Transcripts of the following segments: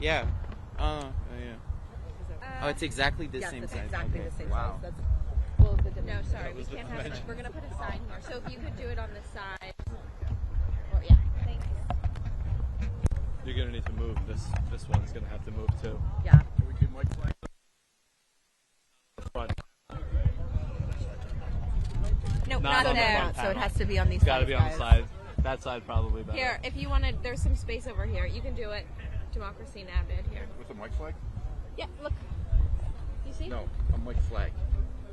Yeah. Yeah. Oh, it's exactly the same size. Exactly the same size. That's No, sorry, we can't have it. We're gonna put a sign here. So if you could do it on the side, or yeah, thanks. You're gonna need to move. This one's gonna have to move too. Yeah. Can we keep Mike flag? Front. No, Not not on the there. front So it panel. has to be on these It's gotta sides, be on the guys. side. That side probably better. Here, if you wanted, there's some space over here. You can do it. Democracy and Avid here. With the Mike flag? Yeah, look. You see? No, a Mike flag.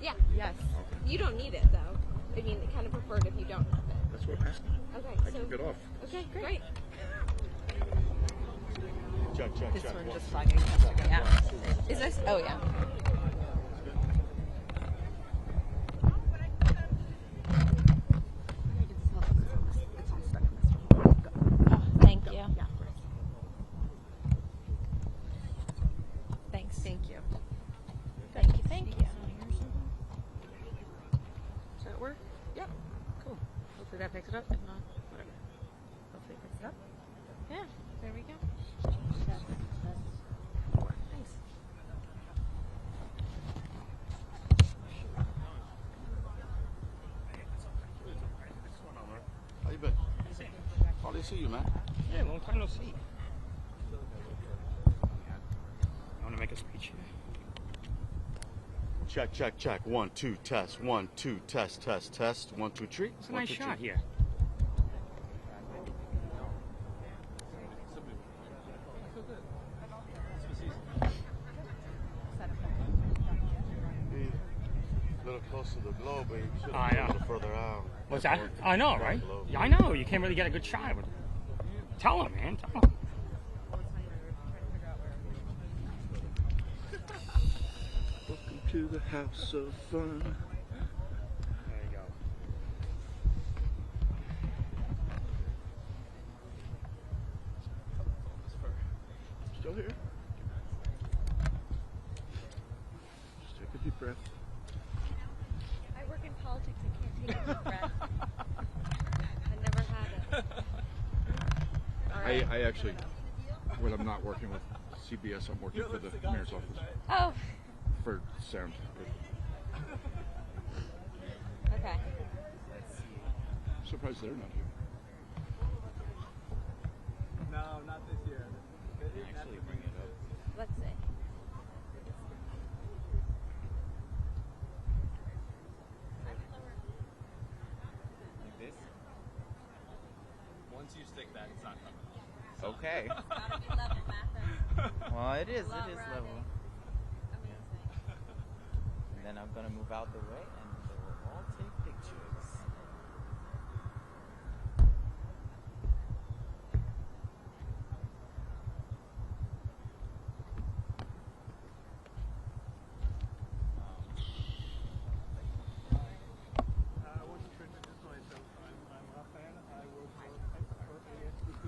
Yeah. Yes. You don't need it though. I mean, kind of preferred if you don't have it. That's what I'm asking. Okay, I so took it off. okay, great. Check. This one just flagging. Yeah. Is this? Oh yeah. It's all stuck in this one. Oh, thank you. Yeah. Thanks. Thank you. Thank you. Does that work? Yep. Cool. Hopefully that picks it up. If not, whatever. Hopefully it picks it up. Yeah, there we go. Thanks. How you been? Hardly see you, man. Yeah, long time no see. I want to make a speech here. Check. 1, 2, test. 1, 2, test. 1, 2, 3. It's a nice shot here. A little closer to the globe, but you should I have know. a little further out. What's that? I know, right? Globe. Yeah, I know. You can't really get a good shot with it. Tell him, man. Tell him. Welcome to the house of fun. There you go. Still here? Just take a deep breath. I work in politics. I can't take a deep breath. I never had it. All right. I actually, when I'm not working with CBS, I'm working for the mayor's office Oh, for sound. okay. Surprised they're not here. No, not this year. Actually, bring it up. Let's see. Like this. Once you stick that, it's not coming. Okay. Gotta be level, Mather. Well, it is Love level. running. Amazing. And then I'm gonna move out the way, and they will all take pictures.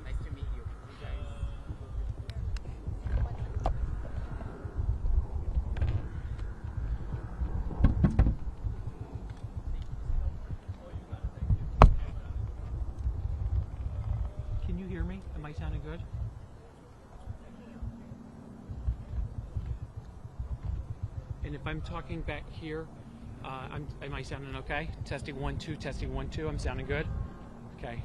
Nice to meet you. Can you hear me? Am I sounding good? And if I'm talking back here, am I sounding okay? Testing 1 2, testing 1 2. I'm sounding good? Okay.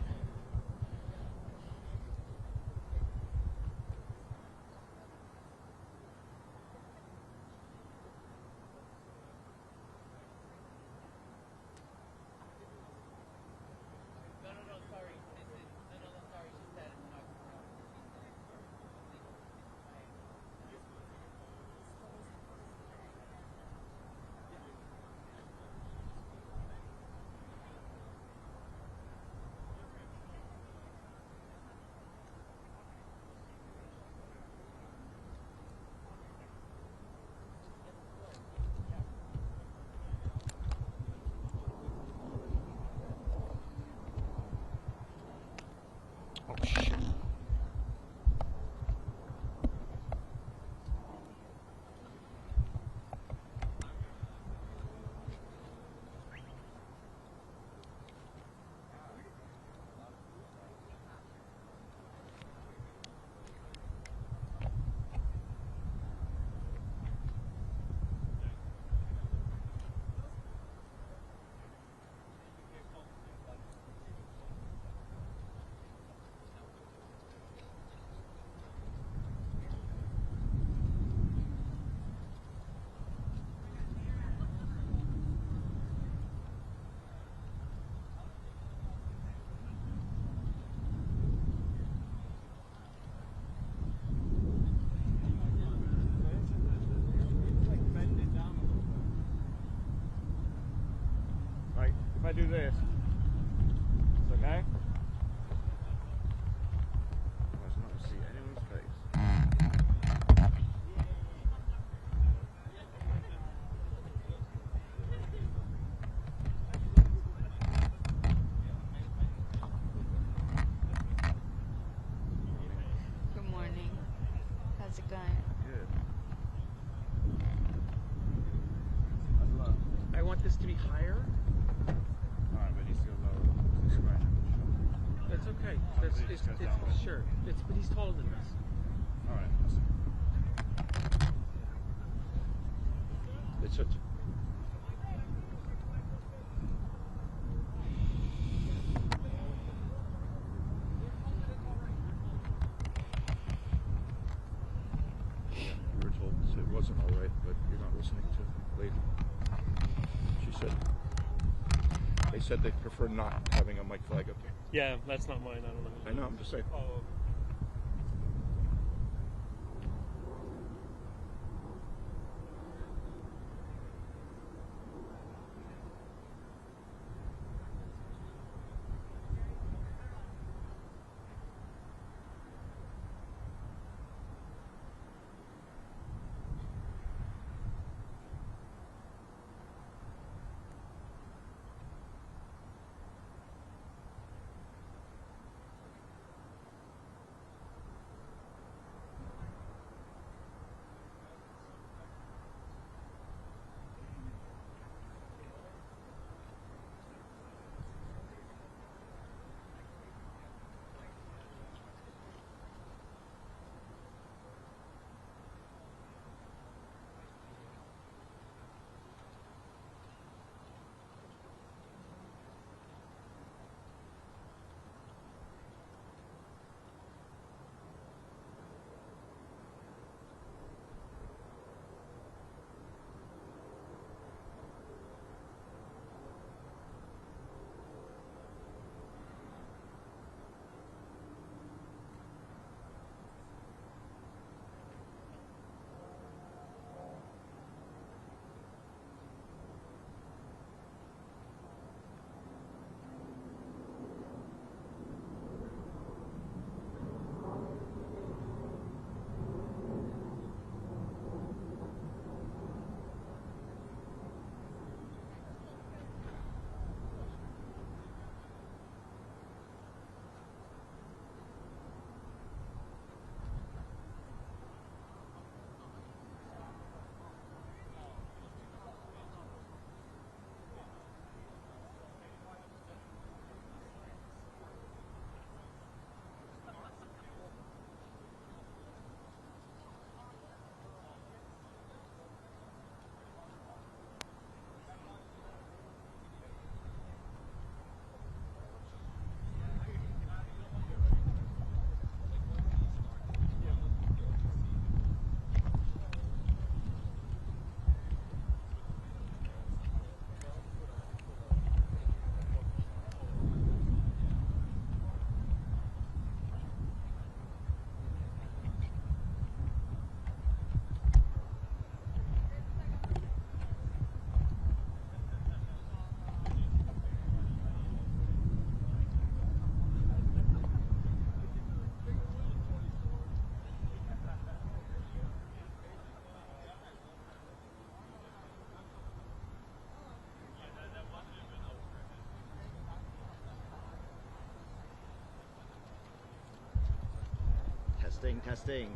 I do this? It's okay? I was not to see anyone's face. Good morning. How's it going? Good. How's the low? I want this to be higher. Alright, but he's still low. He's scratching. That's okay. Hopefully it just goes down. Sure. But he's taller than this. Alright, It's it. You were told it wasn't all right, but you're not listening to the lady. She said they said they prefer not having a mic flag up there. Yeah, that's not mine. I don't know. I know. I'm just saying. Oh.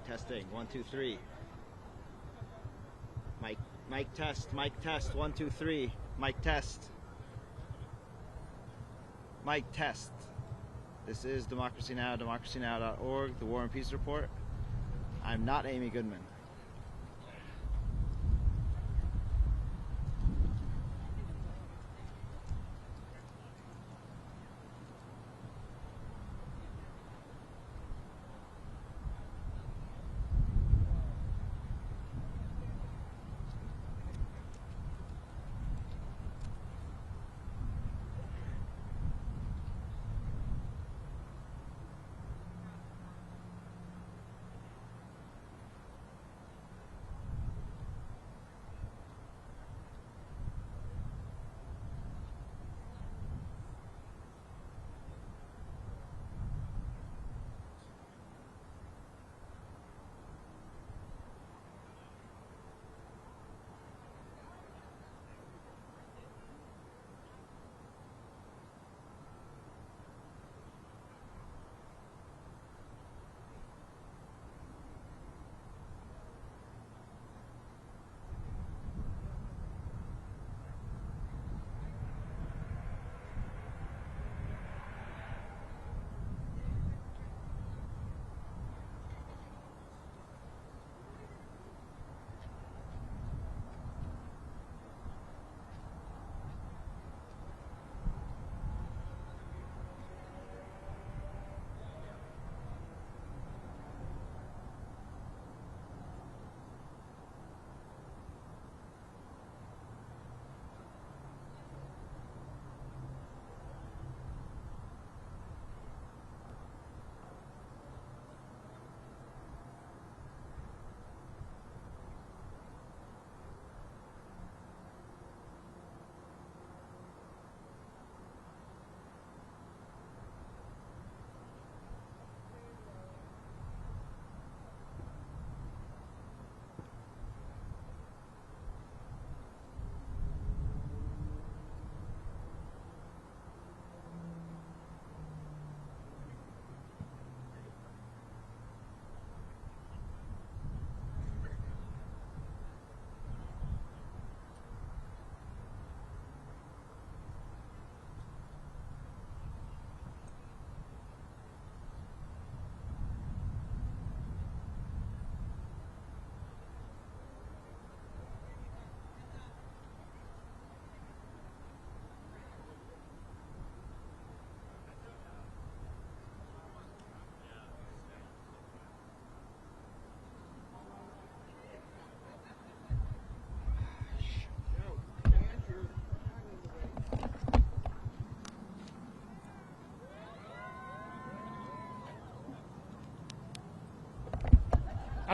Testing. 1, 2, 3. Mic test. 1, 2, 3. Mic test. Mic test. This is Democracy Now!, democracynow.org, the War and Peace Report. I'm not Amy Goodman.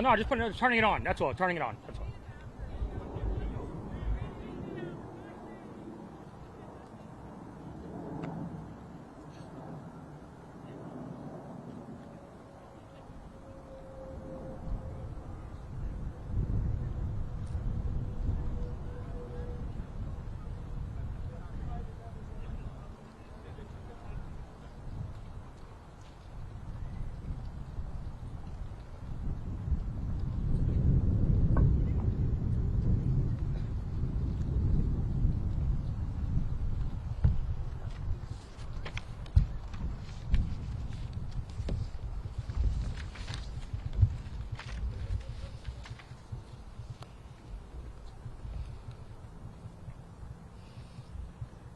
No, just turning it on. That's all. Turning it on. That's all.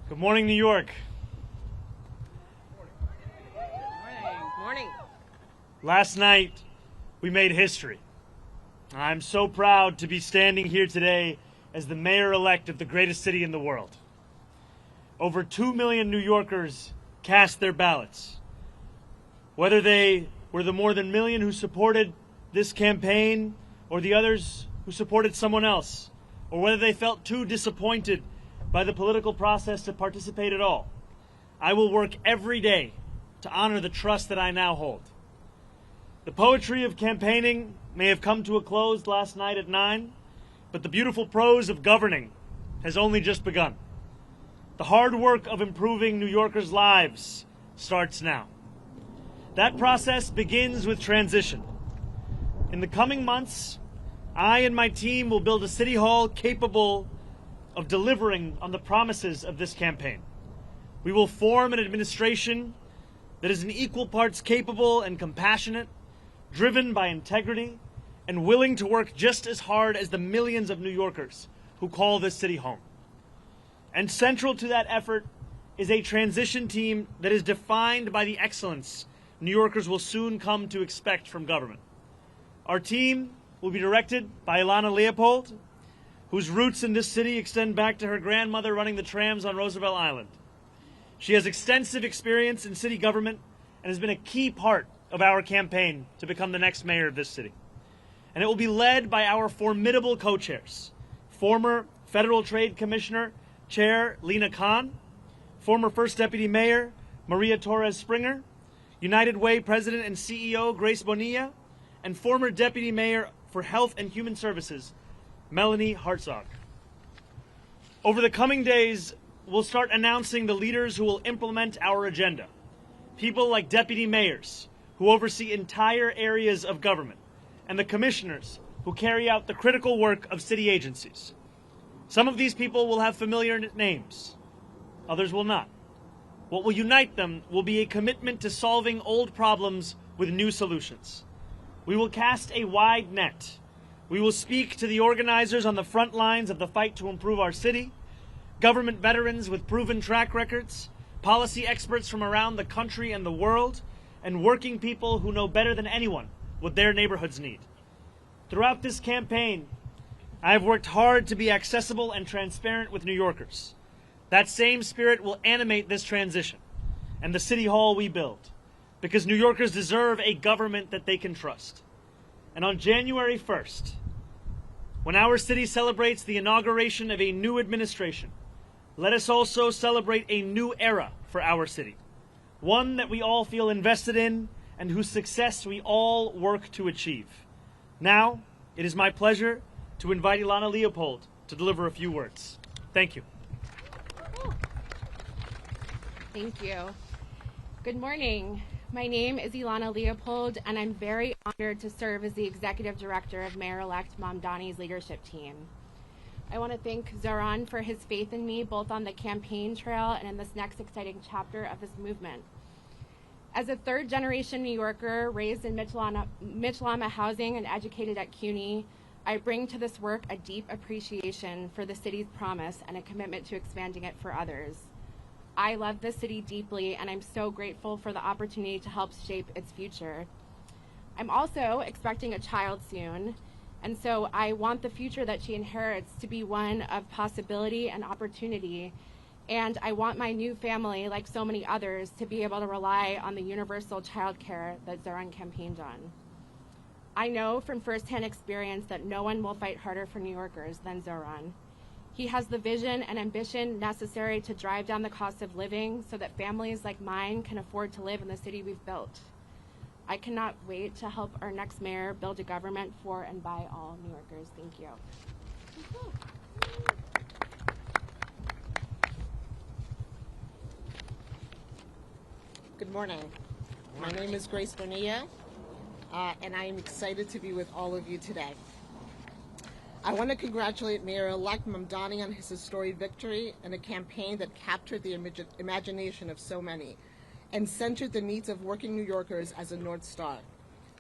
Good morning, New York. Morning. Last night, we made history. I'm so proud to be standing here today as the mayor-elect of the greatest city in the world. Over 2 million New Yorkers cast their ballots. Whether they were the more than million who supported this campaign or the others who supported someone else, or whether they felt too disappointed by the political process to participate at all, I will work every day to honor the trust that I now hold. The poetry of campaigning may have come to a close last night at 9, but the beautiful prose of governing has only just begun. The hard work of improving New Yorkers' lives starts now. That process begins with transition. In the coming months, I and my team will build a city hall capable of delivering on the promises of this campaign. We will form an administration that is in equal parts capable and compassionate, driven by integrity, and willing to work just as hard as the millions of New Yorkers who call this city home. And central to that effort is a transition team that is defined by the excellence New Yorkers will soon come to expect from government. Our team will be directed by Ilana Leopold, whose roots in this city extend back to her grandmother running the trams on Roosevelt Island. She has extensive experience in city government and has been a key part of our campaign to become the next mayor of this city. And it will be led by our formidable co-chairs, former Federal Trade Commissioner Chair Lena Khan, former First Deputy Mayor Maria Torres Springer, United Way President and CEO Grace Bonilla, and former Deputy Mayor for Health and Human Services Melanie Hartzog. Over the coming days, we'll start announcing the leaders who will implement our agenda. People like deputy mayors, who oversee entire areas of government, and the commissioners, who carry out the critical work of city agencies. Some of these people will have familiar names. Others will not. What will unite them will be a commitment to solving old problems with new solutions. We will cast a wide net. We will speak to the organizers on the front lines of the fight to improve our city, government veterans with proven track records, policy experts from around the country and the world, and working people who know better than anyone what their neighborhoods need. Throughout this campaign, I have worked hard to be accessible and transparent with New Yorkers. That same spirit will animate this transition and the city hall we build, because New Yorkers deserve a government that they can trust. And on January 1st, when our city celebrates the inauguration of a new administration, let us also celebrate a new era for our city, one that we all feel invested in and whose success we all work to achieve. Now, it is my pleasure to invite Ilana Leopold to deliver a few words. Thank you. Thank you. Good morning. My name is Ilana Leopold, and I'm very honored to serve as the Executive Director of Mayor-elect Mamdani's leadership team. I want to thank Zohran for his faith in me, both on the campaign trail and in this next exciting chapter of this movement. As a third-generation New Yorker raised in Mitchell-Lama housing and educated at CUNY, I bring to this work a deep appreciation for the city's promise and a commitment to expanding it for others. I love this city deeply, and I'm so grateful for the opportunity to help shape its future. I'm also expecting a child soon, and so I want the future that she inherits to be one of possibility and opportunity, and I want my new family, like so many others, to be able to rely on the universal child care that Zohran campaigned on. I know from firsthand experience that no one will fight harder for New Yorkers than Zohran. He has the vision and ambition necessary to drive down the cost of living so that families like mine can afford to live in the city we've built. I cannot wait to help our next mayor build a government for and by all New Yorkers. Thank you. Good morning. My name is Grace Bonilla, and I am excited to be with all of you today. I want to congratulate Mayor-elect Mamdani on his historic victory and a campaign that captured the imagination of so many and centered the needs of working New Yorkers as a North Star.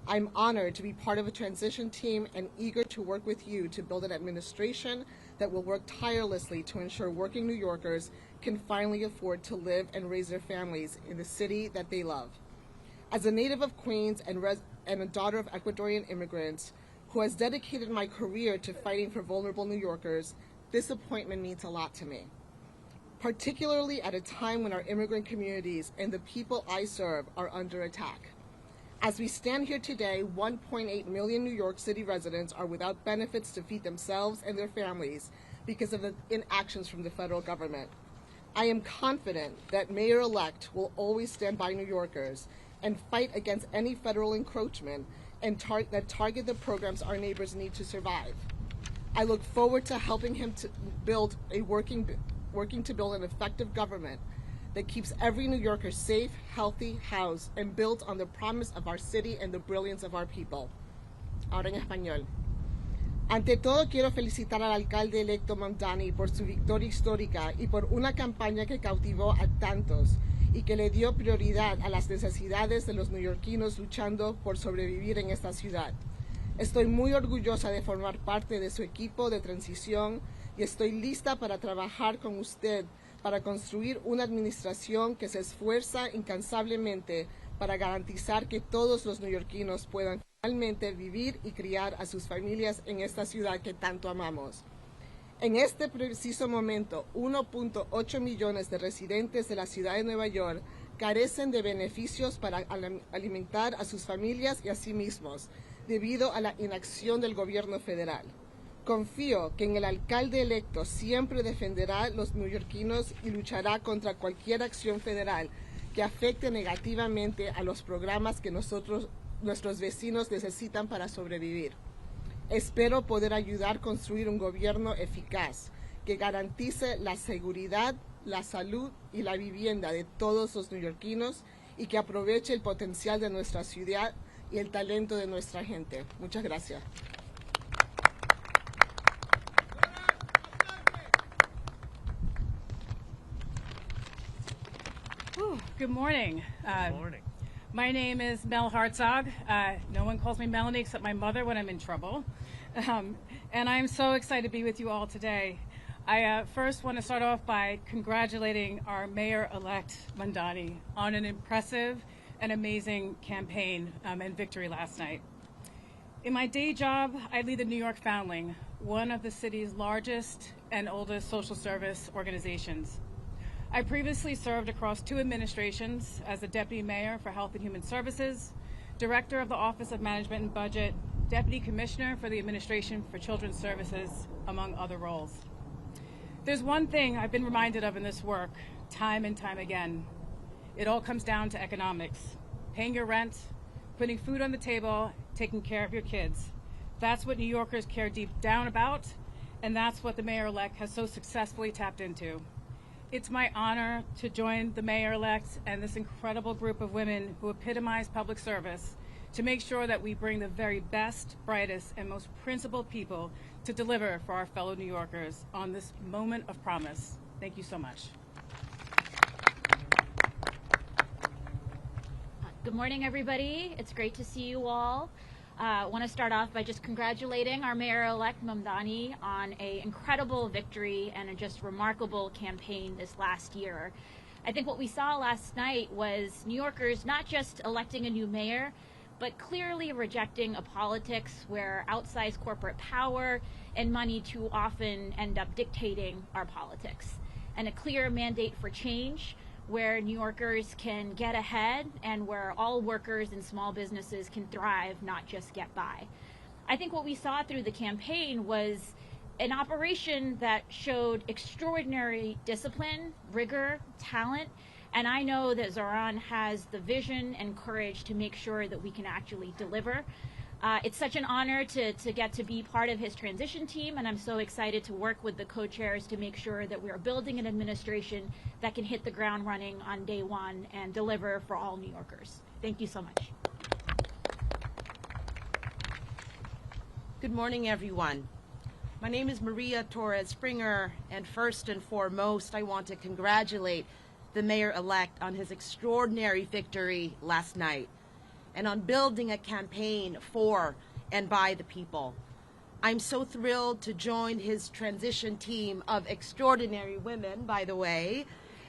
I'm honored to be part of a transition team and eager to work with you to build an administration that will work tirelessly to ensure working New Yorkers can finally afford to live and raise their families in the city that they love. As a native of Queens and a daughter of Ecuadorian immigrants who has dedicated my career to fighting for vulnerable New Yorkers, this appointment means a lot to me, particularly at a time when our immigrant communities and the people I serve are under attack. As we stand here today, 1.8 million New York City residents are without benefits to feed themselves and their families because of the inactions from the federal government. I am confident that Mayor-elect will always stand by New Yorkers and fight against any federal encroachment and that target the programs our neighbors need to survive. I look forward to helping him to build working to build an effective government that keeps every New Yorker safe, healthy, housed, and built on the promise of our city and the brilliance of our people. Ahora en español. Ante todo, quiero felicitar al alcalde electo Mamdani por su victoria histórica y por una campaña que cautivó a tantos y que le dio prioridad a las necesidades de los neoyorquinos luchando por sobrevivir en esta ciudad. Estoy muy orgullosa de formar parte de su equipo de transición y estoy lista para trabajar con usted para construir una administración que se esfuerza incansablemente para garantizar que todos los neoyorquinos puedan finalmente vivir y criar a sus familias en esta ciudad que tanto amamos. En este preciso momento, 1.8 millones de residentes de la ciudad de Nueva York carecen de beneficios para alimentar a sus familias y a sí mismos, debido a la inacción del gobierno federal. Confío que en el alcalde electo siempre defenderá a los neoyorquinos y luchará contra cualquier acción federal que afecte negativamente a los programas que nuestros vecinos necesitan para sobrevivir. Espero poder ayudar a construir un gobierno eficaz que garantice la seguridad, la salud y la vivienda de todos los neoyorquinos y que aproveche el potencial de nuestra ciudad y el talento de nuestra gente. Muchas gracias. Good morning. Good morning. My name is Mel Hartzog. No one calls me Melanie except my mother when I'm in trouble. And I'm so excited to be with you all today. I first want to start off by congratulating our Mayor-elect Mamdani on an impressive and amazing campaign and victory last night. In my day job, I lead the New York Foundling, one of the city's largest and oldest social service organizations. I previously served across 2 administrations as the Deputy Mayor for Health and Human Services, Director of the Office of Management and Budget, Deputy Commissioner for the Administration for Children's Services, among other roles. There's one thing I've been reminded of in this work, time and time again. It all comes down to economics. Paying your rent, putting food on the table, taking care of your kids. That's what New Yorkers care deep down about, and that's what the Mayor-elect has so successfully tapped into. It's my honor to join the Mayor-elect and this incredible group of women who epitomize public service to make sure that we bring the very best, brightest, and most principled people to deliver for our fellow New Yorkers on this moment of promise. Thank you so much. Good morning, everybody. It's great to see you all. I want to start off by just congratulating our Mayor-elect Mamdani on an incredible victory and a just remarkable campaign this last year. I think what we saw last night was New Yorkers not just electing a new mayor, but clearly rejecting a politics where outsized corporate power and money too often end up dictating our politics, and a clear mandate for change where New Yorkers can get ahead and where all workers and small businesses can thrive, not just get by. I think what we saw through the campaign was an operation that showed extraordinary discipline, rigor, talent, and I know that Zohran has the vision and courage to make sure that we can actually deliver. It's such an honor to get to be part of his transition team, and I'm so excited to work with the co-chairs to make sure that we are building an administration that can hit the ground running on day one and deliver for all New Yorkers. Thank you so much. Good morning, everyone. My name is Maria Torres Springer, and first and foremost, I want to congratulate the mayor-elect on his extraordinary victory last night and on building a campaign for and by the people. I'm so thrilled to join his transition team of extraordinary women, by the way,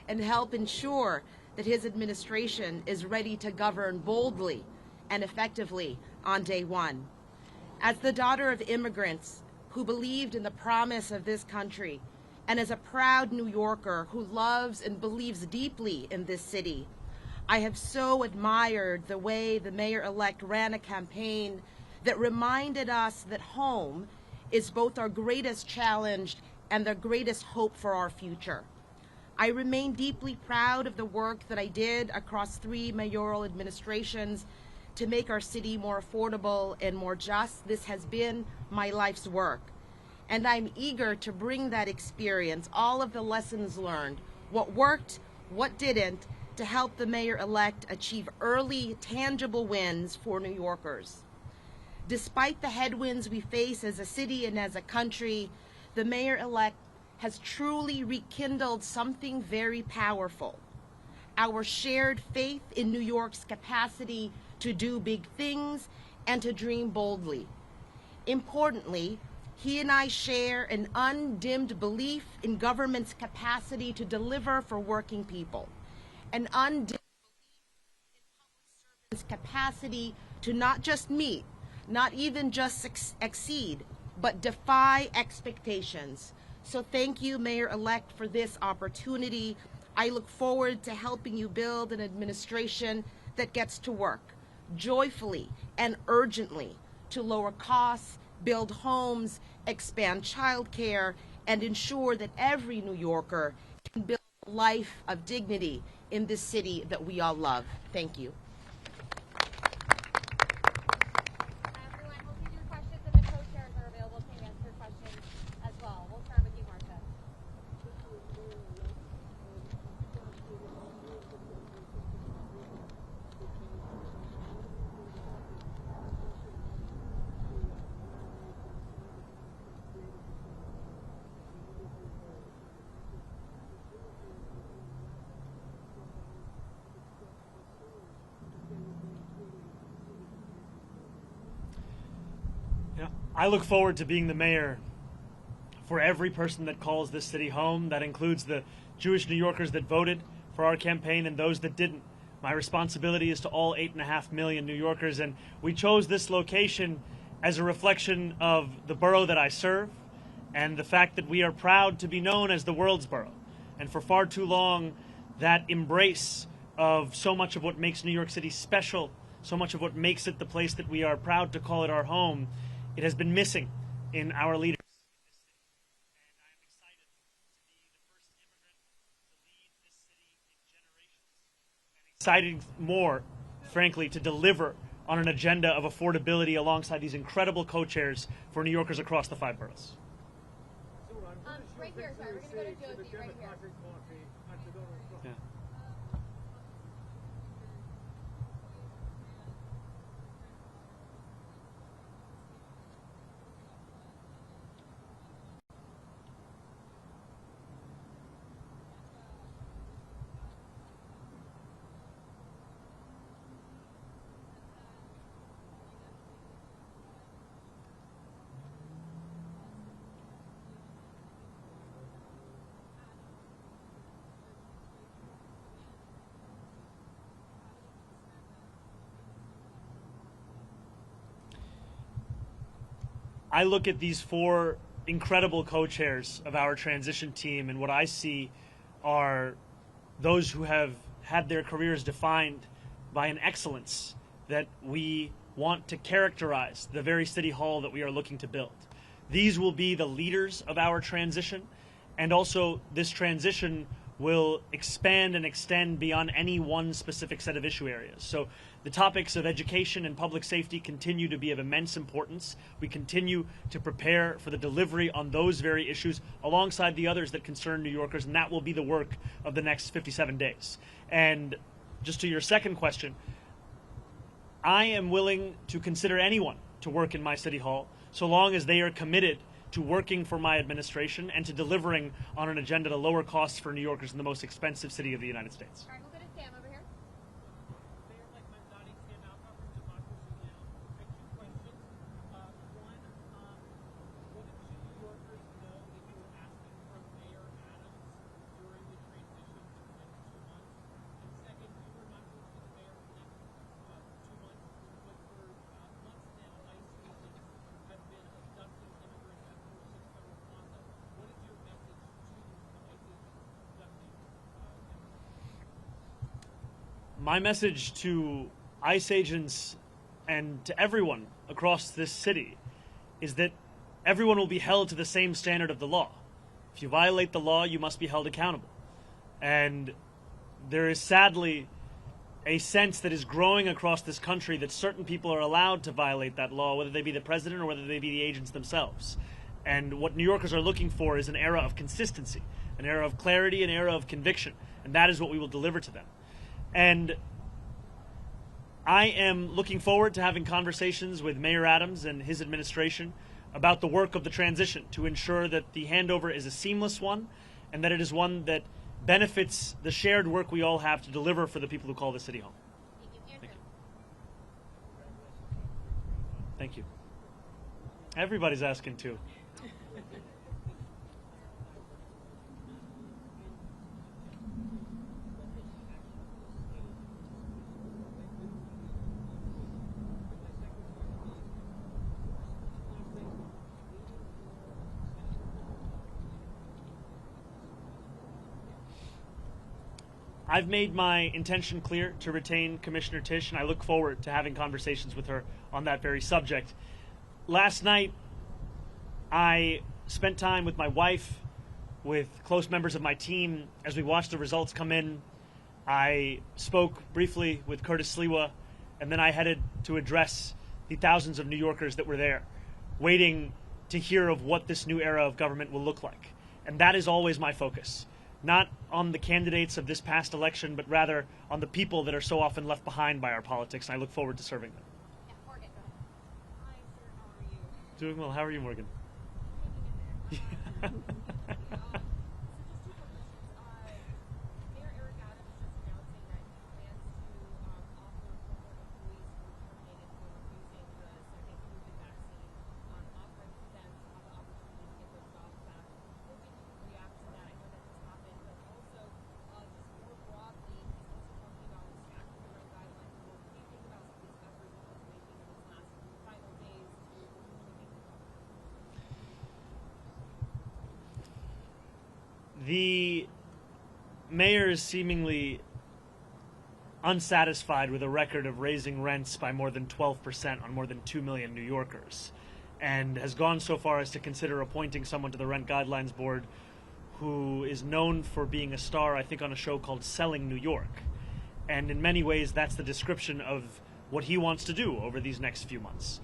and help ensure that his administration is ready to govern boldly and effectively on day one. As the daughter of immigrants who believed in the promise of this country, and as a proud New Yorker who loves and believes deeply in this city, I have so admired the way the mayor-elect ran a campaign that reminded us that home is both our greatest challenge and the greatest hope for our future. I remain deeply proud of the work that I did across 3 mayoral administrations to make our city more affordable and more just. This has been my life's work. And I'm eager to bring that experience, all of the lessons learned, what worked, what didn't, to help the mayor-elect achieve early, tangible wins for New Yorkers. Despite the headwinds we face as a city and as a country, the mayor-elect has truly rekindled something very powerful: our shared faith in New York's capacity to do big things and to dream boldly. Importantly, he and I share an undimmed belief in government's capacity to deliver for working people, an undimmed belief in public servants' capacity to not just meet, not even just exceed, but defy expectations. So thank you, Mayor-elect, for this opportunity. I look forward to helping you build an administration that gets to work joyfully and urgently to lower costs, build homes, expand childcare, and ensure that every New Yorker can build a life of dignity in this city that we all love. Thank you. Everyone, we'll take your questions, and the co-chairs are available to answer questions as well. We'll start with you, Marcia. I look forward to being the mayor for every person that calls this city home. That includes the Jewish New Yorkers that voted for our campaign and those that didn't. My responsibility is to all 8.5 million New Yorkers, and we chose this location as a reflection of the borough that I serve and the fact that we are proud to be known as the world's borough. And for far too long, that embrace of so much of what makes New York City special, so much of what makes it the place that we are proud to call it our home, it has been missing in our leaders in this city. And I am excited to be the first immigrant to lead this city in generations. And excited more, frankly, to deliver on an agenda of affordability alongside these incredible co-chairs for New Yorkers across the 5 boroughs. Right here, sorry, we're going to go to Josie right here. Yeah. I look at these 4 incredible co-chairs of our transition team, and what I see are those who have had their careers defined by an excellence that we want to characterize the very city hall that we are looking to build. These will be the leaders of our transition, and also this transition will expand and extend beyond any one specific set of issue areas. So the topics of education and public safety continue to be of immense importance. We continue to prepare for the delivery on those very issues alongside the others that concern New Yorkers, and that will be the work of the next 57 days. And just to your second question, I am willing to consider anyone to work in my city hall so long as they are committed to working for my administration and to delivering on an agenda to lower costs for New Yorkers in the most expensive city of the United States. All right, we'll go to Sam over here. Mayor-elect Mamdani, Sam Alcock from Democracy Now! I have two questions. One, what did New Yorkers know that you were asking from Mayor Adams during the transition for the next 2 months? And second, you were not going to be the mayor for the next 2 months, but for months now, ICE agents have been abducting immigrants at 46 Federal Plaza. What is your message to the ICE agents abducting immigrants? My message to ICE agents and to everyone across this city is that everyone will be held to the same standard of the law. If you violate the law, you must be held accountable. And there is sadly a sense that is growing across this country that certain people are allowed to violate that law, whether they be the president or whether they be the agents themselves. And what New Yorkers are looking for is an era of consistency, an era of clarity, an era of conviction. And that is what we will deliver to them. And I am looking forward to having conversations with Mayor Adams and his administration about the work of the transition to ensure that the handover is a seamless one and that it is one that benefits the shared work we all have to deliver for the people who call the city home. Thank you. Thank you. Everybody's asking too. I've made my intention clear to retain Commissioner Tisch, and I look forward to having conversations with her on that very subject. Last night, I spent time with my wife, with close members of my team, as we watched the results come in. I spoke briefly with Curtis Sliwa, and then I headed to address the thousands of New Yorkers that were there, waiting to hear of what this new era of government will look like. And that is always my focus. Not on the candidates of this past election, but rather on the people that are so often left behind by our politics, and I look forward to serving them. Yeah, Morgan, go ahead. Hi, sir. How are you? Doing well. How are you, Morgan? Hanging in there. So just two quick questions. Mayor Eric Adams is just announcing that he plans to offer former employees who were terminated for refusing the second COVID vaccine, offering to them to have the opportunity to get their jobs back. Hoping you can react to that. I know that this happened, but also just more broadly, he's also talking about stacking the right guidelines. What do you think about some of these efforts that he's making in his last final days to make The mayor is seemingly unsatisfied with a record of raising rents by more than 12% on more than 2 million New Yorkers, and has gone so far as to consider appointing someone to the Rent Guidelines Board who is known for being a star, I think, on a show called Selling New York. And in many ways, that's the description of what he wants to do over these next few months.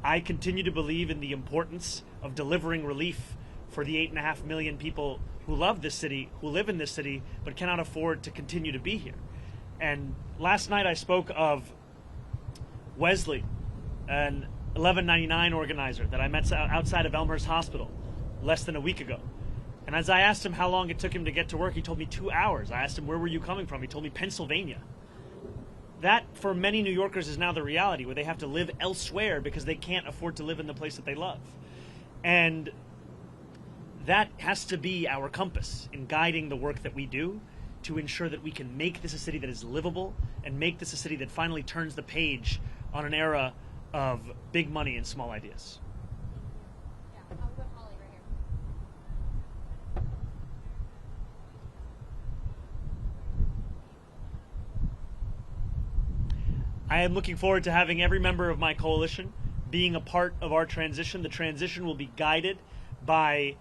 I continue to believe in the importance of delivering relief for the 8.5 million people who love this city, who live in this city, but cannot afford to continue to be here. And last night I spoke of Wesley, an 1199 organizer that I met outside of Elmhurst Hospital less than a week ago. And as I asked him how long it took him to get to work, he told me 2 hours. I asked him, where were you coming from? He told me Pennsylvania. That, for many New Yorkers, is now the reality, where they have to live elsewhere because they can't afford to live in the place that they love. And that has to be our compass in guiding the work that we do to ensure that we can make this a city that is livable and make this a city that finally turns the page on an era of big money and small ideas. Yeah, I'll go Holly right here. I am looking forward to having every member of my coalition being a part of our transition. The transition will be guided by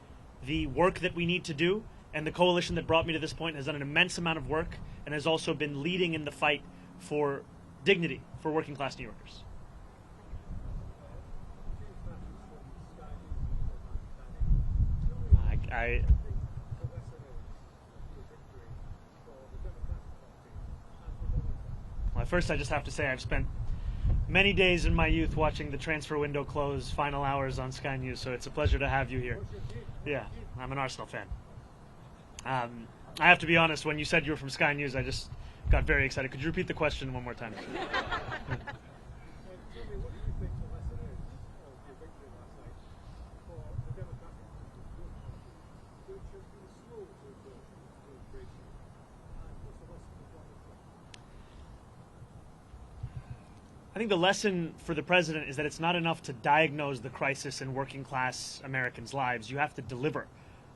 the work that we need to do, and the coalition that brought me to this point has done an immense amount of work and has also been leading in the fight for dignity for working class New Yorkers. Well, first I just have to say I've spent many days in my youth watching the transfer window close, final hours on Sky News, so it's a pleasure to have you here. Yeah, I'm an Arsenal fan. I have to be honest, when you said you were from Sky News, I just got very excited. Could you repeat the question one more time? I think the lesson for the president is that it's not enough to diagnose the crisis in working class Americans' lives. You have to deliver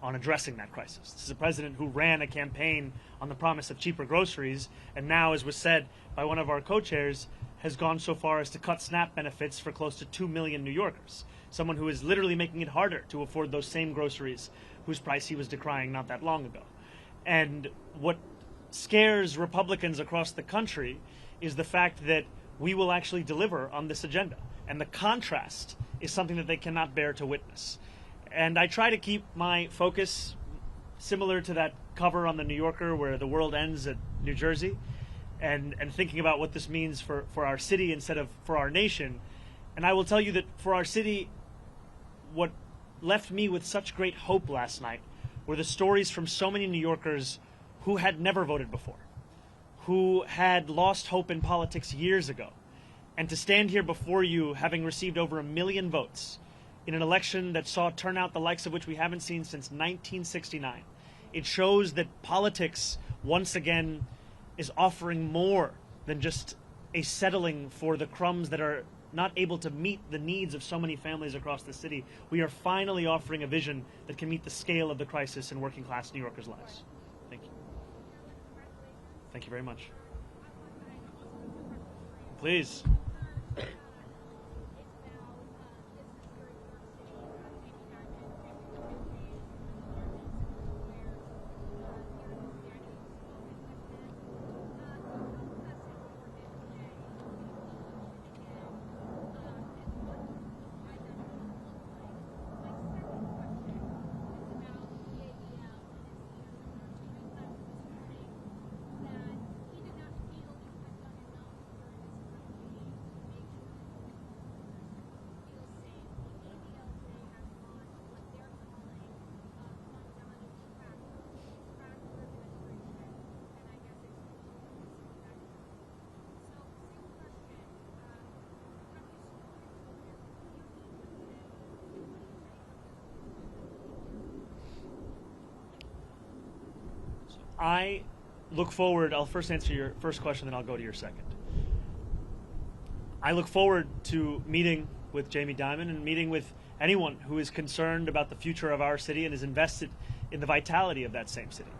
on addressing that crisis. This is a president who ran a campaign on the promise of cheaper groceries, and now, as was said by one of our co-chairs, has gone so far as to cut SNAP benefits for close to 2 million New Yorkers. Someone who is literally making it harder to afford those same groceries whose price he was decrying not that long ago. And what scares Republicans across the country is the fact that we will actually deliver on this agenda. And the contrast is something that they cannot bear to witness. And I try to keep my focus similar to that cover on the New Yorker where the world ends at New Jersey, and thinking about what this means for our city instead of for our nation. And I will tell you that for our city, what left me with such great hope last night were the stories from so many New Yorkers who had never voted before, who had lost hope in politics years ago. And to stand here before you, having received over 1 million votes in an election that saw turnout the likes of which we haven't seen since 1969, it shows that politics, once again, is offering more than just a settling for the crumbs that are not able to meet the needs of so many families across the city. We are finally offering a vision that can meet the scale of the crisis in working class New Yorkers' lives. Thank you. Thank you very much. Please. I look forward, I'll first answer your first question, then I'll go to your second. I look forward to meeting with Jamie Dimon and meeting with anyone who is concerned about the future of our city and is invested in the vitality of that same city.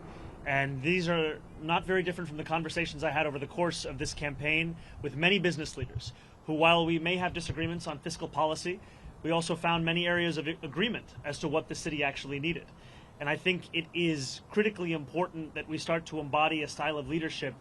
And these are not very different from the conversations I had over the course of this campaign with many business leaders who, while we may have disagreements on fiscal policy, we also found many areas of agreement as to what the city actually needed. And I think it is critically important that we start to embody a style of leadership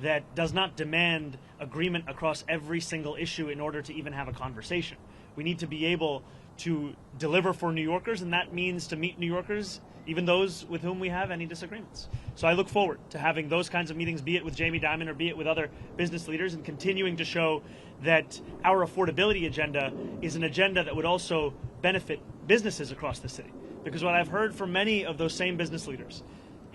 that does not demand agreement across every single issue in order to even have a conversation. We need to be able to deliver for New Yorkers, and that means to meet New Yorkers, even those with whom we have any disagreements. So I look forward to having those kinds of meetings, be it with Jamie Dimon or be it with other business leaders, and continuing to show that our affordability agenda is an agenda that would also benefit businesses across the city. Because what I've heard from many of those same business leaders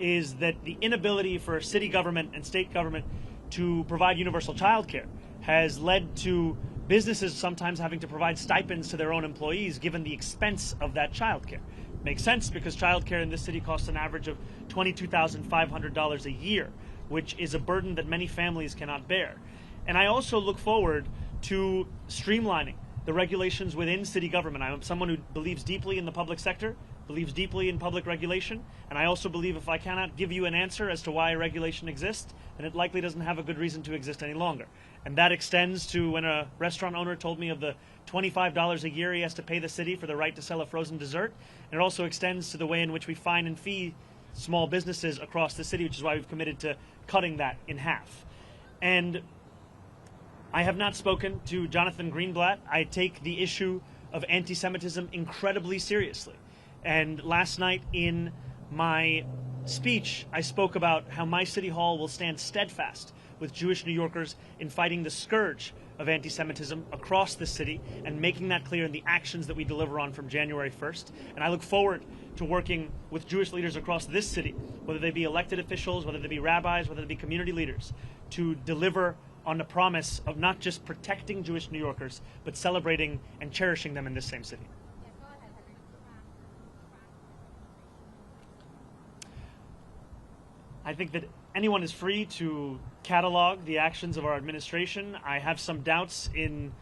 is that the inability for city government and state government to provide universal child care has led to businesses sometimes having to provide stipends to their own employees given the expense of that child care. Makes sense because child care in this city costs an average of $22,500 a year, which is a burden that many families cannot bear. And I also look forward to streamlining the regulations within city government. I'm someone who believes deeply in the public sector, believes deeply in public regulation, and I also believe if I cannot give you an answer as to why a regulation exists, then it likely doesn't have a good reason to exist any longer. And that extends to when a restaurant owner told me of the $25 a year he has to pay the city for the right to sell a frozen dessert. And it also extends to the way in which we fine and fee small businesses across the city, which is why we've committed to cutting that in half. And I have not spoken to Jonathan Greenblatt. I take the issue of anti-Semitism incredibly seriously. And last night in my speech, I spoke about how my city hall will stand steadfast with Jewish New Yorkers in fighting the scourge of anti-Semitism across the city and making that clear in the actions that we deliver on from January 1st. And I look forward to working with Jewish leaders across this city, whether they be elected officials, whether they be rabbis, whether they be community leaders, to deliver on the promise of not just protecting Jewish New Yorkers, but celebrating and cherishing them in this same city. I think that anyone is free to catalog the actions of our administration. I have some doubts in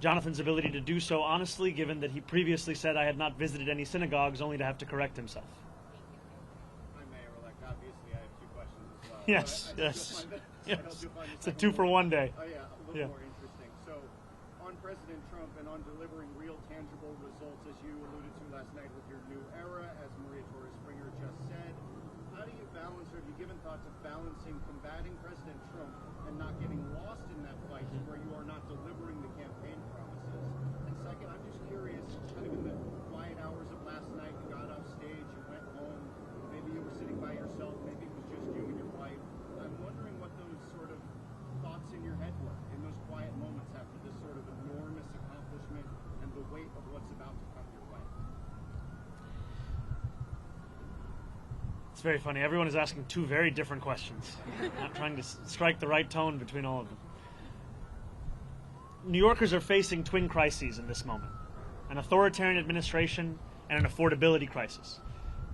Jonathan's ability to do so honestly, given that he previously said I had not visited any synagogues, only to have to correct himself. Hi, Mayor-elect. Obviously, I have two questions as well. Yes, yes. Yes. It's a 2-for-1 day. Oh, yeah, a little more interesting. So, on President Trump and on delivering real, tangible results, as you alluded to last night with your new era, as Maria Torres-Springer just said, how do you balance, or have you given thought to balancing combating President Trump and not getting lost in that fight where you are not delivering the campaign promises? And second, I'm just curious, kind of in the quiet hours of last night, you got off stage, you went home, maybe you were sitting by yourself, maybe it was just you and your wife. I'm wondering what those sort of thoughts in your head were in those quiet moments after this sort of enormous accomplishment and the weight of what's about to come your way. It's very funny. Everyone is asking two very different questions. I'm trying to strike the right tone between all of them. New Yorkers are facing twin crises in this moment: an authoritarian administration and an affordability crisis.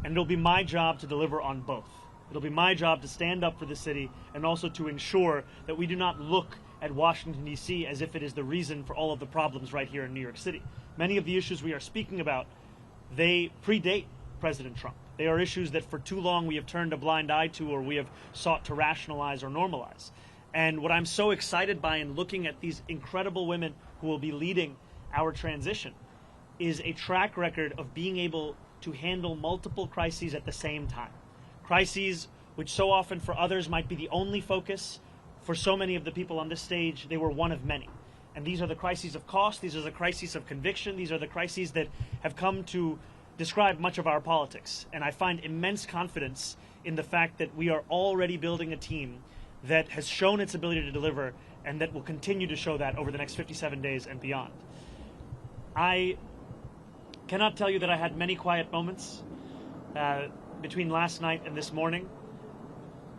And it'll be my job to deliver on both. It'll be my job to stand up for the city and also to ensure that we do not look at Washington, D.C. as if it is the reason for all of the problems right here in New York City. Many of the issues we are speaking about, they predate President Trump. They are issues that for too long we have turned a blind eye to, or we have sought to rationalize or normalize. And what I'm so excited by in looking at these incredible women who will be leading our transition is a track record of being able to handle multiple crises at the same time. Crises which so often for others might be the only focus. For so many of the people on this stage, they were one of many. And these are the crises of cost, these are the crises of conviction, these are the crises that have come to describe much of our politics. And I find immense confidence in the fact that we are already building a team that has shown its ability to deliver and that will continue to show that over the next 57 days and beyond. I cannot tell you that I had many quiet moments between last night and this morning,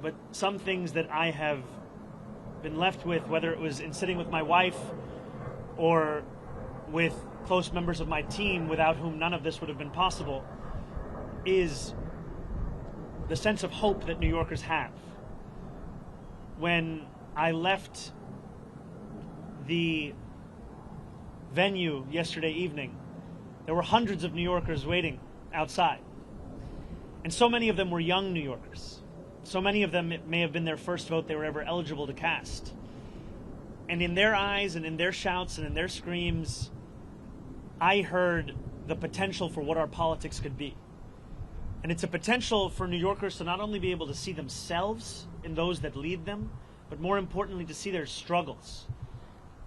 but some things that I have been left with, whether it was in sitting with my wife or with close members of my team without whom none of this would have been possible, is the sense of hope that New Yorkers have. When I left the venue yesterday evening, there were hundreds of New Yorkers waiting outside. And so many of them were young New Yorkers. So many of them, it may have been their first vote they were ever eligible to cast. And in their eyes and in their shouts and in their screams, I heard the potential for what our politics could be. And it's a potential for New Yorkers to not only be able to see themselves in those that lead them, but more importantly to see their struggles.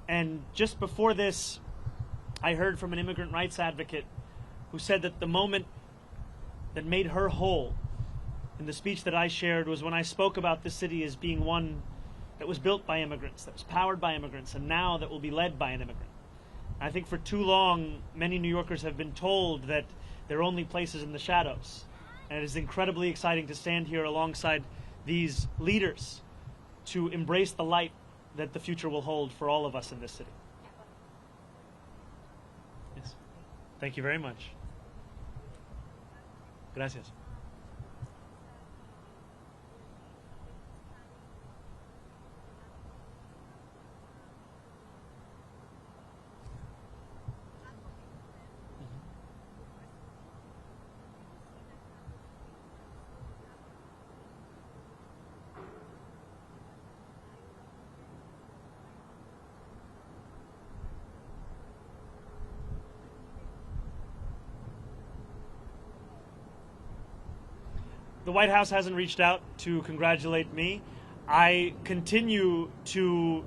And just before this, I heard from an immigrant rights advocate who said that the moment that made her whole in the speech that I shared was when I spoke about this city as being one that was built by immigrants, that was powered by immigrants, and now that will be led by an immigrant. I think for too long, many New Yorkers have been told that their only place is in the shadows. And it is incredibly exciting to stand here alongside these leaders to embrace the light that the future will hold for all of us in this city. Yes. Thank you very much. Gracias. the White House hasn't reached out to congratulate me, I continue to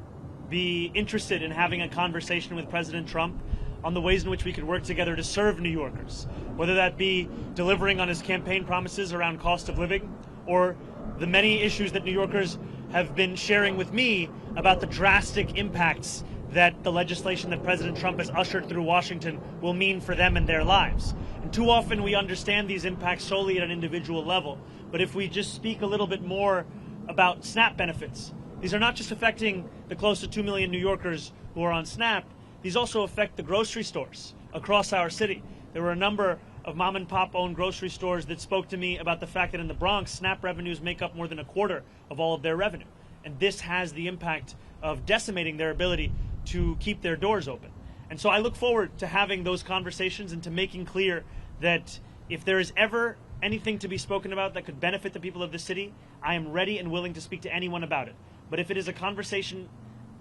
be interested in having a conversation with President Trump on the ways in which we could work together to serve New Yorkers, whether that be delivering on his campaign promises around cost of living or the many issues that New Yorkers have been sharing with me about the drastic impacts that the legislation that President Trump has ushered through Washington will mean for them and their lives. And too often we understand these impacts solely at an individual level. But if we just speak a little bit more about SNAP benefits, these are not just affecting the close to 2 million New Yorkers who are on SNAP, these also affect the grocery stores across our city. There were a number of mom and pop owned grocery stores that spoke to me about the fact that in the Bronx, SNAP revenues make up more than a quarter of all of their revenue. And this has the impact of decimating their ability to keep their doors open. And so I look forward to having those conversations and to making clear that if there is ever anything to be spoken about that could benefit the people of the city, I am ready and willing to speak to anyone about it. But if it is a conversation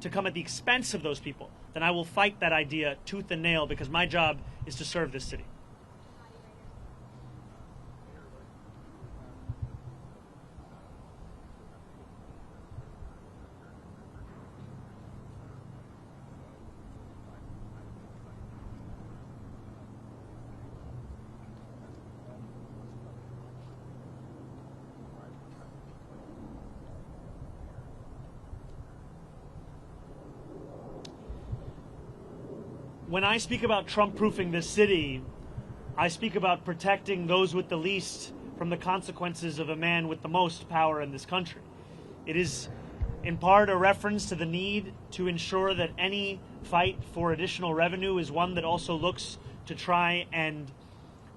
to come at the expense of those people, then I will fight that idea tooth and nail, because my job is to serve this city. When I speak about Trump-proofing this city, I speak about protecting those with the least from the consequences of a man with the most power in this country. It is in part a reference to the need to ensure that any fight for additional revenue is one that also looks to try and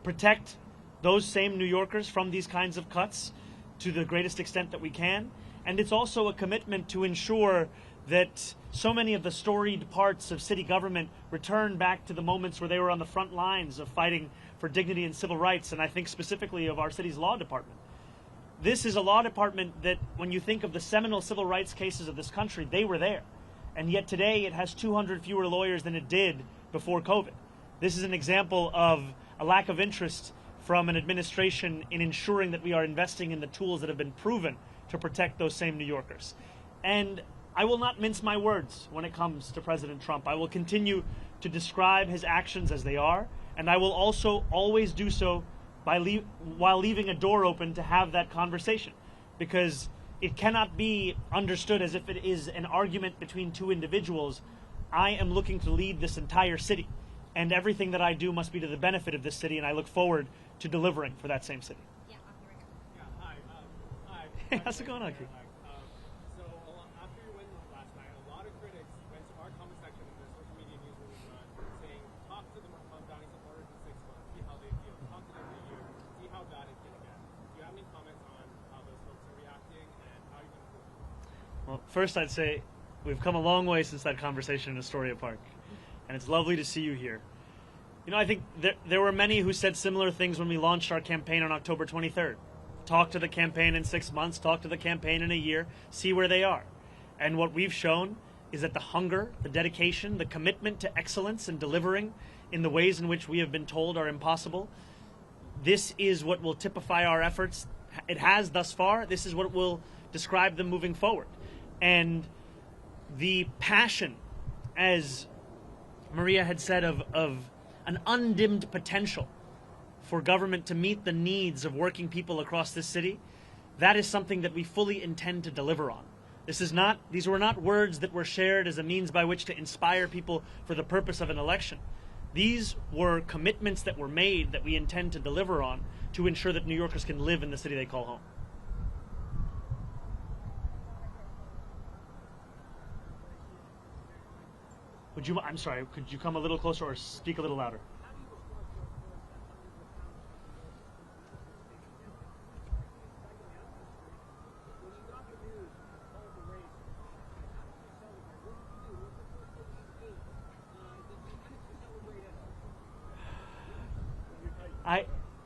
protect those same New Yorkers from these kinds of cuts to the greatest extent that we can. And it's also a commitment to ensure that so many of the storied parts of city government return back to the moments where they were on the front lines of fighting for dignity and civil rights, and I think specifically of our city's law department. This is a law department that, when you think of the seminal civil rights cases of this country, they were there. And yet today it has 200 fewer lawyers than it did before COVID. This is an example of a lack of interest from an administration in ensuring that we are investing in the tools that have been proven to protect those same New Yorkers. And I will not mince my words when it comes to President Trump. I will continue to describe his actions as they are, and I will also always do so while leaving a door open to have that conversation, because it cannot be understood as if it is an argument between two individuals. I am looking to lead this entire city, and everything that I do must be to the benefit of this city, and I look forward to delivering for that same city. Yeah, hi. Hey, how's it going, Aki? So after your win last night, a lot of critics went to our comment section in the social media news we run, saying, talk to the Mamdani supporters in 6 months, see how they feel. Talk to them in a year, see how bad it's going to get. Do you have any comments on how those folks are reacting and how you're going to prove it? Well, first I'd say we've come a long way since that conversation in Astoria Park, and it's lovely to see you here. You know, I think there were many who said similar things when we launched our campaign on October 23rd. Talk to the campaign in 6 months, talk to the campaign in a year, see where they are. And what we've shown is that the hunger, the dedication, the commitment to excellence and delivering in the ways in which we have been told are impossible, this is what will typify our efforts. It has thus far. This is what will describe them moving forward. And the passion, as Maria had said, of an undimmed potential for government to meet the needs of working people across this city, that is something that we fully intend to deliver on. These were not words that were shared as a means by which to inspire people for the purpose of an election. These were commitments that were made that we intend to deliver on to ensure that New Yorkers can live in the city they call home. I'm sorry, could you come a little closer or speak a little louder?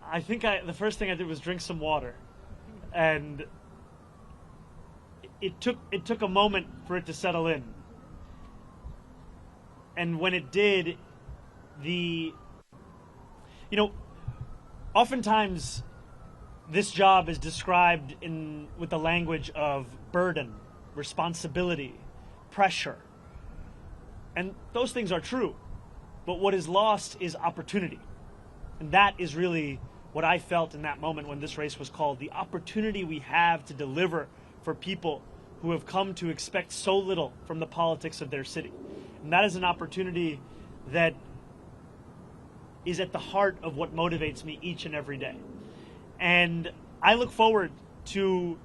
I think the first thing I did was drink some water, and it took a moment for it to settle in. And when it did, oftentimes this job is described with the language of burden, responsibility, pressure. And those things are true. But what is lost is opportunity. And that is really what I felt in that moment when this race was called. The opportunity we have to deliver for people who have come to expect so little from the politics of their city. And that is an opportunity that is at the heart of what motivates me each and every day. And I look forward to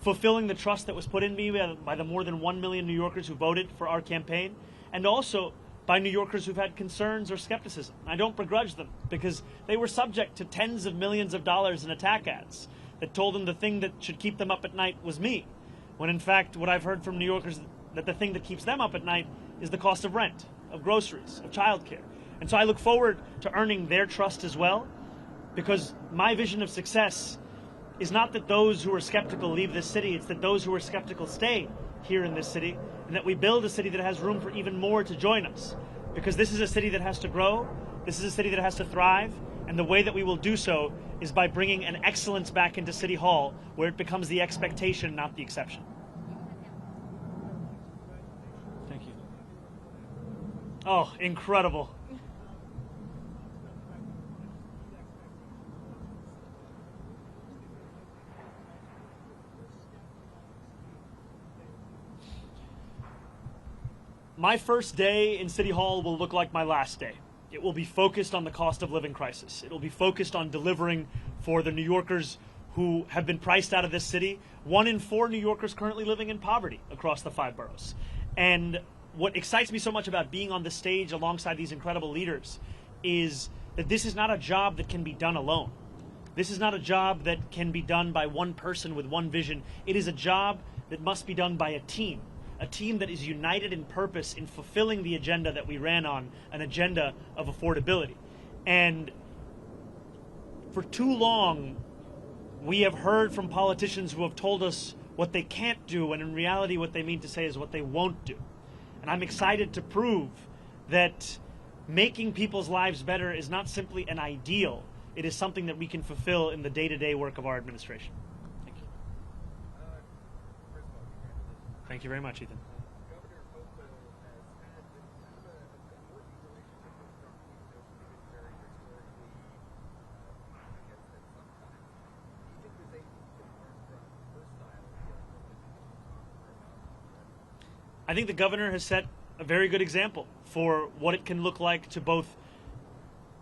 fulfilling the trust that was put in me by the more than 1 million New Yorkers who voted for our campaign, and also by New Yorkers who've had concerns or skepticism. I don't begrudge them, because they were subject to tens of millions of dollars in attack ads that told them the thing that should keep them up at night was me, when in fact what I've heard from New Yorkers that the thing that keeps them up at night is the cost of rent, of groceries, of childcare. And so I look forward to earning their trust as well, because my vision of success is not that those who are skeptical leave this city, it's that those who are skeptical stay here in this city, and that we build a city that has room for even more to join us. Because this is a city that has to grow, this is a city that has to thrive, and the way that we will do so is by bringing an excellence back into City Hall, where it becomes the expectation, not the exception. Thank you. Oh, incredible. My first day in City Hall will look like my last day. It will be focused on the cost of living crisis. It will be focused on delivering for the New Yorkers who have been priced out of this city. 1 in 4 New Yorkers currently living in poverty across the 5 boroughs. And what excites me so much about being on the stage alongside these incredible leaders is that this is not a job that can be done alone. This is not a job that can be done by one person with one vision. It is a job that must be done by a team that is united in purpose in fulfilling the agenda that we ran on, an agenda of affordability. And for too long, we have heard from politicians who have told us what they can't do, and in reality what they mean to say is what they won't do. And I'm excited to prove that making people's lives better is not simply an ideal, it is something that we can fulfill in the day-to-day work of our administration. Thank you. Thank you very much, Ethan. I think the governor has set a very good example for what it can look like to both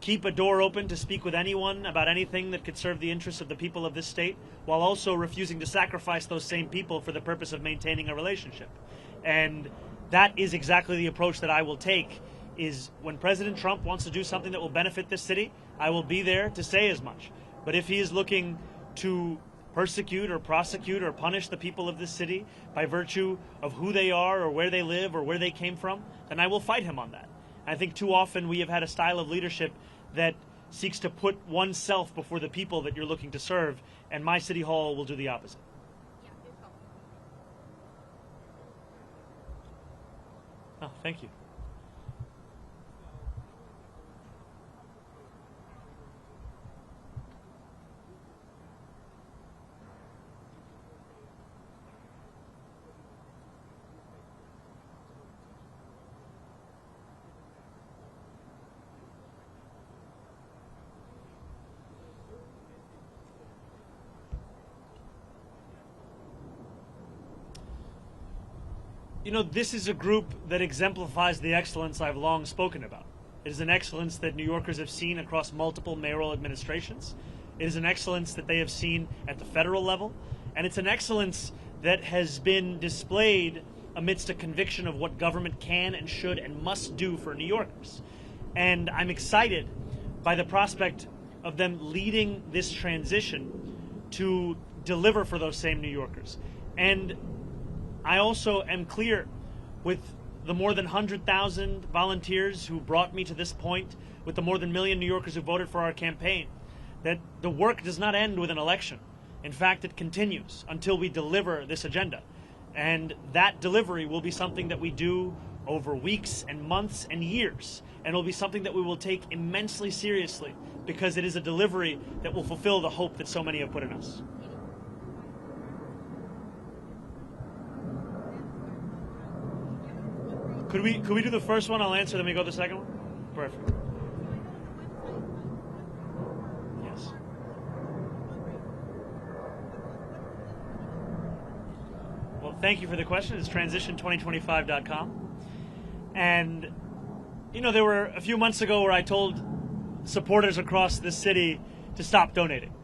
keep a door open to speak with anyone about anything that could serve the interests of the people of this state, while also refusing to sacrifice those same people for the purpose of maintaining a relationship. And that is exactly the approach that I will take, is when President Trump wants to do something that will benefit this city, I will be there to say as much. But if he is looking to persecute or prosecute or punish the people of this city by virtue of who they are or where they live or where they came from, then I will fight him on that. I think too often we have had a style of leadership that seeks to put oneself before the people that you're looking to serve, and my City Hall will do the opposite. Oh, thank you. You know, this is a group that exemplifies the excellence I've long spoken about. It is an excellence that New Yorkers have seen across multiple mayoral administrations. It is an excellence that they have seen at the federal level. And it's an excellence that has been displayed amidst a conviction of what government can and should and must do for New Yorkers. And I'm excited by the prospect of them leading this transition to deliver for those same New Yorkers. And I also am clear with the more than 100,000 volunteers who brought me to this point, with the more than 1 million New Yorkers who voted for our campaign, that the work does not end with an election. In fact, it continues until we deliver this agenda. And that delivery will be something that we do over weeks and months and years. And it will be something that we will take immensely seriously, because it is a delivery that will fulfill the hope that so many have put in us. Could we do the first one? I'll answer, then we go to the second one? Perfect. Yes. Well, thank you for the question. It's transition2025.com. And, you know, there were a few months ago where I told supporters across this city to stop donating.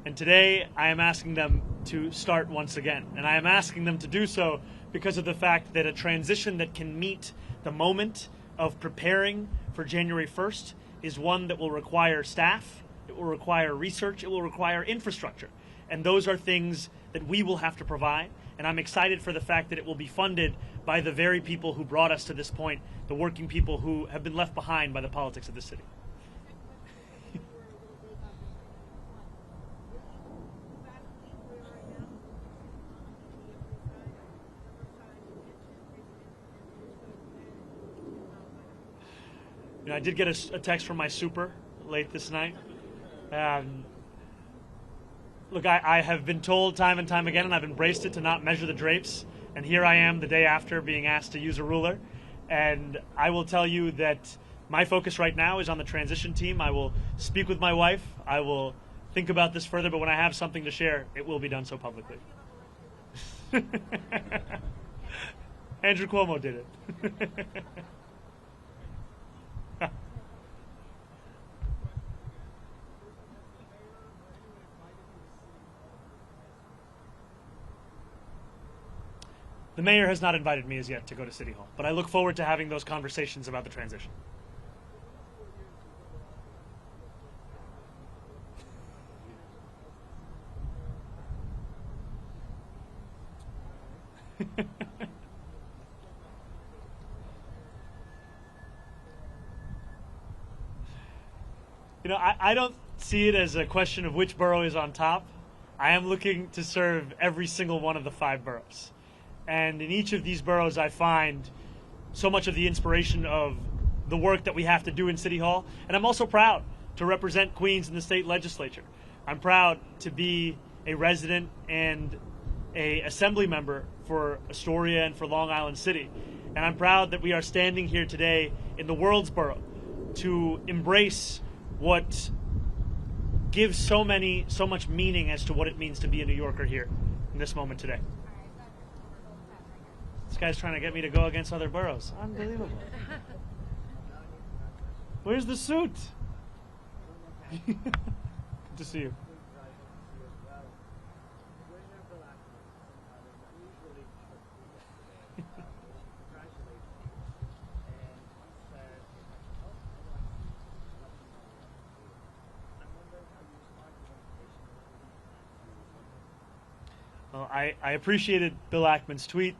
And today I am asking them to start once again. And I am asking them to do so because of the fact that a transition that can meet the moment of preparing for January 1st is one that will require staff, it will require research, it will require infrastructure. And those are things that we will have to provide. And I'm excited for the fact that it will be funded by the very people who brought us to this point, the working people who have been left behind by the politics of the city. You know, I did get a text from my super late this night. Look, I have been told time and time again, and I've embraced it, to not measure the drapes. And here I am the day after being asked to use a ruler. And I will tell you that my focus right now is on the transition team. I will speak with my wife. I will think about this further. But when I have something to share, it will be done so publicly. Andrew Cuomo did it. The mayor has not invited me as yet to go to City Hall, but I look forward to having those conversations about the transition. You know, I don't see it as a question of which borough is on top. I am looking to serve every single one of the 5 boroughs. And in each of these boroughs, I find so much of the inspiration of the work that we have to do in City Hall. And I'm also proud to represent Queens in the state legislature. I'm proud to be a resident and an assembly member for Astoria and for Long Island City. And I'm proud that we are standing here today in the world's borough to embrace what gives so much meaning as to what it means to be a New Yorker here in this moment today. This guy's trying to get me to go against other boroughs. Unbelievable. Where's the suit? Good to see you. Well, I appreciated Bill Ackman's tweet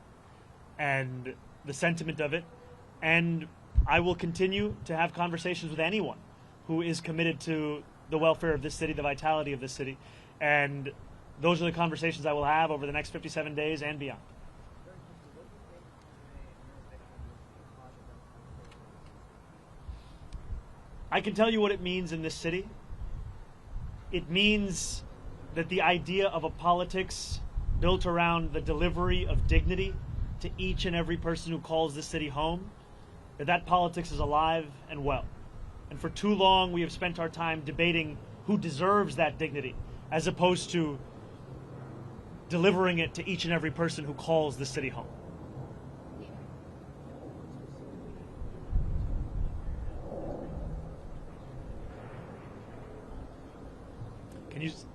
and the sentiment of it, and I will continue to have conversations with anyone who is committed to the welfare of this city, the vitality of this city, and those are the conversations I will have over the next 57 days and beyond. I can tell you what it means in this city. It means that the idea of a politics built around the delivery of dignity to each and every person who calls this city home, that politics is alive and well. And for too long, we have spent our time debating who deserves that dignity, as opposed to delivering it to each and every person who calls the city home.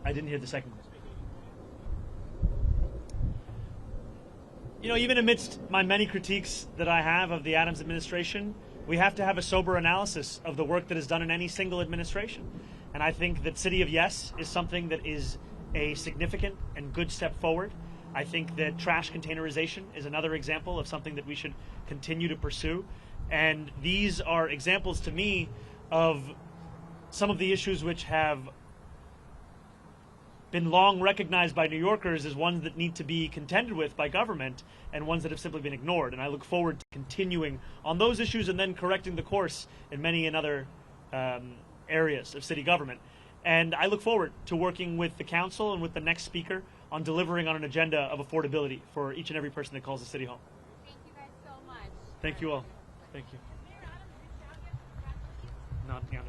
I didn't hear the second one. You know, even amidst my many critiques that I have of the Adams administration, we have to have a sober analysis of the work that is done in any single administration. And I think that City of Yes is something that is a significant and good step forward. I think that trash containerization is another example of something that we should continue to pursue. And these are examples to me of some of the issues which have been long recognized by New Yorkers as ones that need to be contended with by government and ones that have simply been ignored. And I look forward to continuing on those issues and then correcting the course in many another areas of city government. And I look forward to working with the council and with the next speaker on delivering on an agenda of affordability for each and every person that calls the city home. Thank you guys so much. Thank you all. Thank you. Not yet.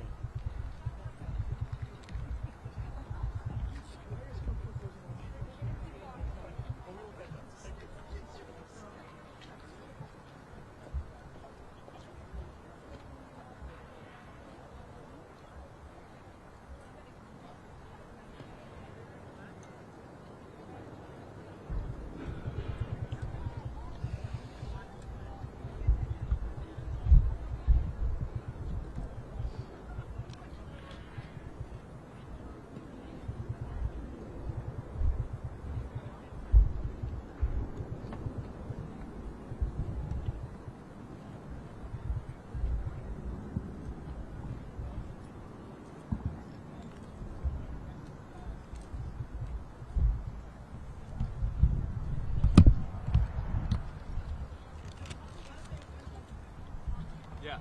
Yeah,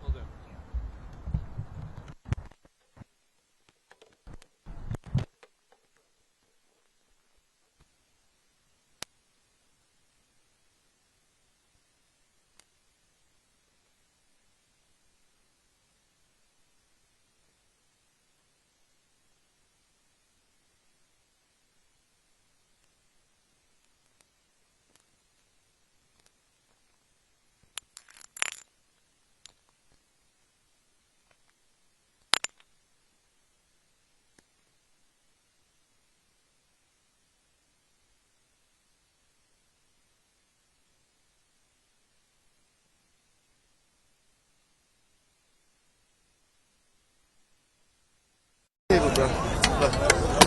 will do.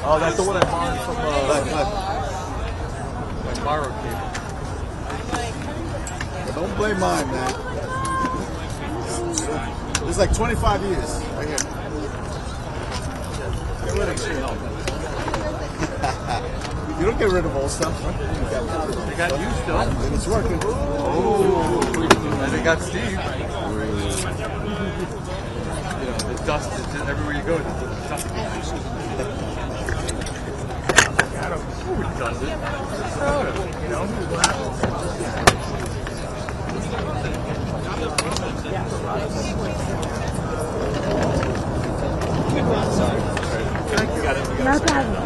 Oh, that's the one I borrowed from I borrowed cable. Don't blame mine, man. It's like 25 years right here. Get rid of it. You don't get rid of old stuff. They got you still. And it's working. Oh, and they got Steve. You know, the dust is just everywhere you go. The dust. We're done with it. Proud of it, you know. Thank you. Got it. No problem.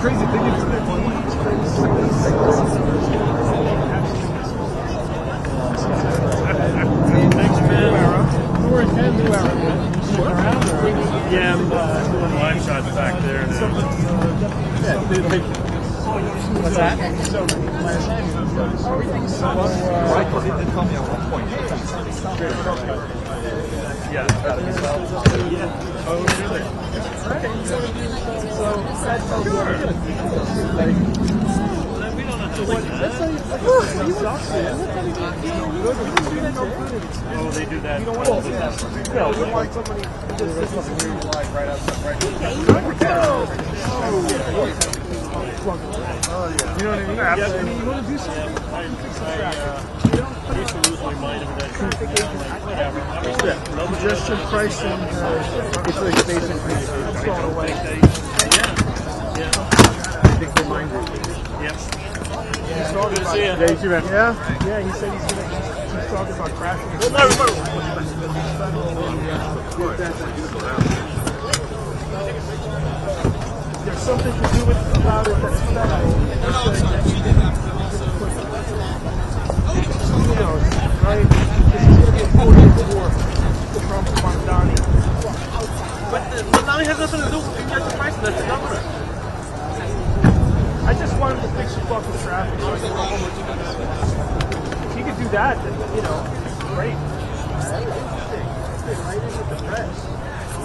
crazy thing is that Thanks, man. We're in New Era. Yeah, I'm doing live shots back there now. What's that? So, my assignment is everything's so right, because they did tell me at one point. Yeah. Yeah. Oh, really? Okay. So that's how good. We don't know how to do that. That's how you suck, man. Oh, they do that. You don't want to do that. No, you want somebody just live right outside, right? Oh, yeah. You know what I mean? Yeah, I mean, you want to do something? I used to lose my mind over that traffic agent. Whatever. Yeah. Congestion pricing, it's like basically it's gone away. Yeah. Big reminder. Yep. He's talking about, Yeah, you too, man. Yeah, he said he's talking about crashing. There's something to do about it that's federal. Right? This is going to be a 4-year war for Trump and Mamdani. But Mamdani has nothing to do with the price. That's the government. I just want him to fix the fucking traffic. So if he could do that, then, you know, great. Right in with the press.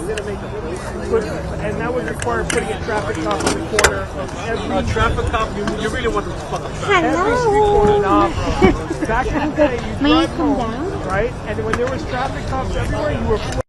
and that would require putting a traffic cop on the corner of every traffic cop. You really want to fuck up traffic? every street corner. Nah, bro. Back in the day, you drive home, right? And when there was traffic cops everywhere, you were